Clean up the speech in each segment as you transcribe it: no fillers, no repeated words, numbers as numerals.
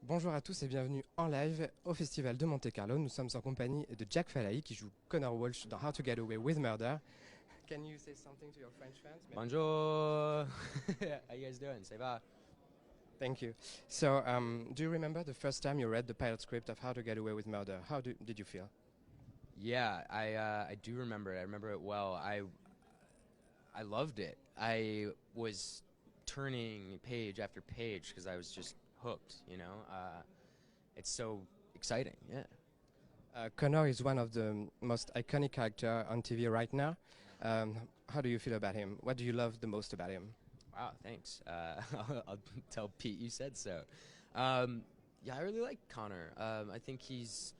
Bonjour à tous et bienvenue en live au Festival de Monte Carlo. Nous sommes en compagnie de Jack Falahee qui joue Connor Walsh dans How to Get Away with Murder. Can you say something to your French fans? Bonjour. How you guys doing? Ça va? Thank you. So, do you remember the first time you read the pilot script of How to Get Away with Murder? Did you feel? Yeah, I do remember it. I remember it well. I loved it. I was turning page after page because I was just hooked. It's so exciting. Yeah. Connor is one of the most iconic characters on TV right now. How do you feel about him? What do you love the most about him? Wow. Thanks. I'll tell Pete you said so. Yeah, I really like Connor. I think he's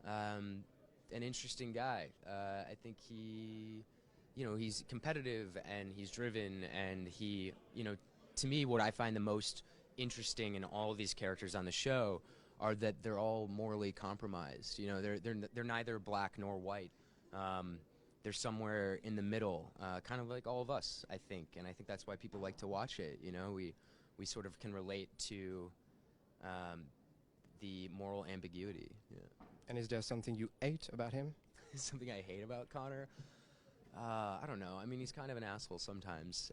an interesting guy. I think he's competitive and he's driven and to me, what I find the most interesting in all of these characters on the show are that they're all morally compromised. They're neither black nor white. They're somewhere in the middle, kind of like all of us, I think, and I think that's why people like to watch it. We sort of can relate to the moral ambiguity. Yeah. And is there something you hate about him? Something I hate about Connor? I don't know. I mean, he's kind of an asshole sometimes,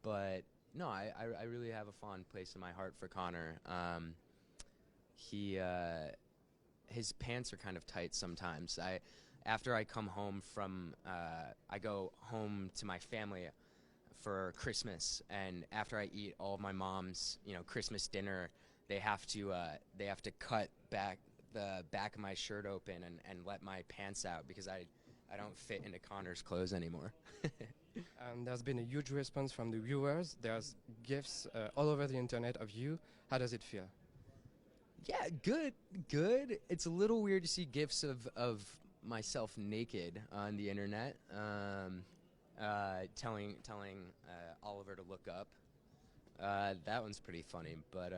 but no, I really have a fond place in my heart for Connor. His pants are kind of tight sometimes. After I come home I go home to my family for Christmas, and after I eat all of my mom's, Christmas dinner, they have to cut back the back of my shirt open and let my pants out because I don't fit into Connor's clothes anymore. There's been a huge response from the viewers. There's gifs all over the internet of you. How does it feel? Yeah, good. It's a little weird to see gifs of myself naked on the internet, telling Oliver to look up. That one's pretty funny, but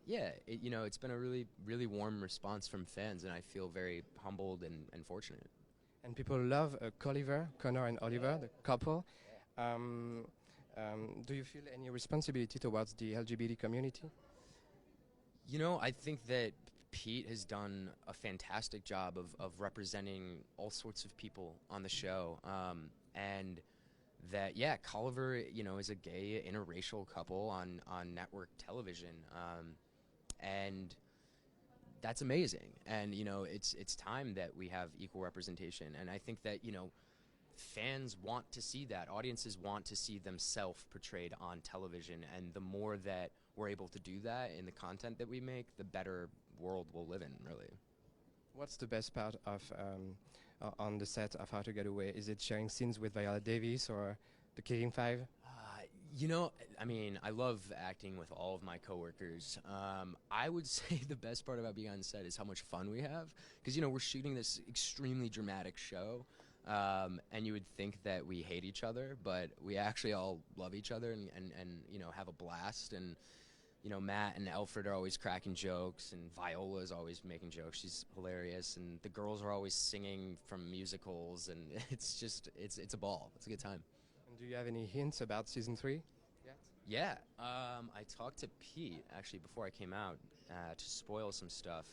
yeah, it's been a really warm response from fans, and I feel very humbled and fortunate. And people love Connor and Oliver, the couple. Do you feel any responsibility towards the LGBT community? I think that Pete has done a fantastic job of representing all sorts of people on the show. And that, yeah, Colliver, is a gay interracial couple on network television. And that's amazing. And, it's time that we have equal representation. And I think that, fans want to see that. Audiences want to see themselves portrayed on television. And the more that we're able to do that in the content that we make, the better world we'll live in, really. What's the best part of on the set of How to Get Away? Is it sharing scenes with Viola Davis or the Killing Five? I love acting with all of my coworkers. I would say the best part about being on set is how much fun we have. Because, we're shooting this extremely dramatic show. And you would think that we hate each other, but we actually all love each other and have a blast. And, Matt and Alfred are always cracking jokes, and Viola is always making jokes. She's hilarious. And the girls are always singing from musicals, and it's a ball. It's a good time. And do you have any hints about season 3? Yeah, I talked to Pete actually before I came out to spoil some stuff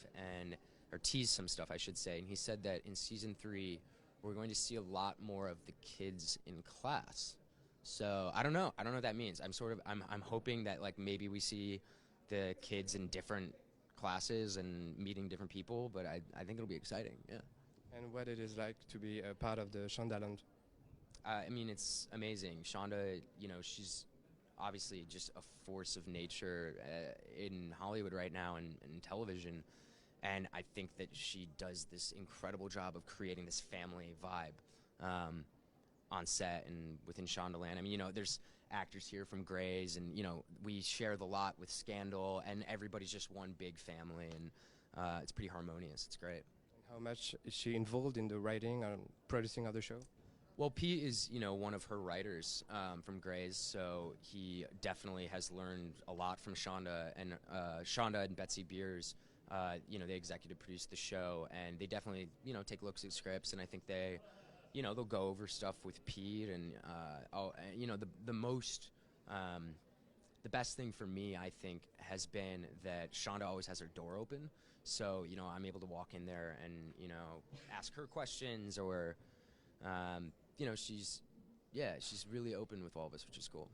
or tease some stuff, I should say. And he said that in season 3, we're going to see a lot more of the kids in class. So I don't know what that means. I'm hoping that maybe we see the kids in different classes and meeting different people. But I think it'll be exciting. Yeah. And what it is like to be a part of the Shondaland? It's amazing. Shonda, she's obviously just a force of nature in Hollywood right now and television. And I think that she does this incredible job of creating this family vibe on set and within Shondaland. There's actors here from Grey's, and, we share the lot with Scandal, and everybody's just one big family, and it's pretty harmonious. It's great. And how much is she involved in the writing and producing of the show? Well, Pete is, one of her writers from Grey's, so he definitely has learned a lot from Shonda and Betsy Beers. They executive produce the show, and they definitely, take looks at scripts, and I think they'll go over stuff with Pete, and the most the best thing for me, I think, has been that Shonda always has her door open. So, you know, I'm able to walk in there and, you know, ask her questions or, you know, she's really open with all of us, which is cool.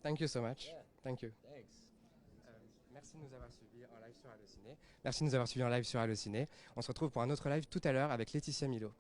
Thank you so much. Yeah. Thank you. Thanks. Merci de nous avoir suivis en live sur AlloCiné. Merci de nous avoir suivis en live sur AlloCiné. On se retrouve pour un autre live tout à l'heure avec Laetitia Milo.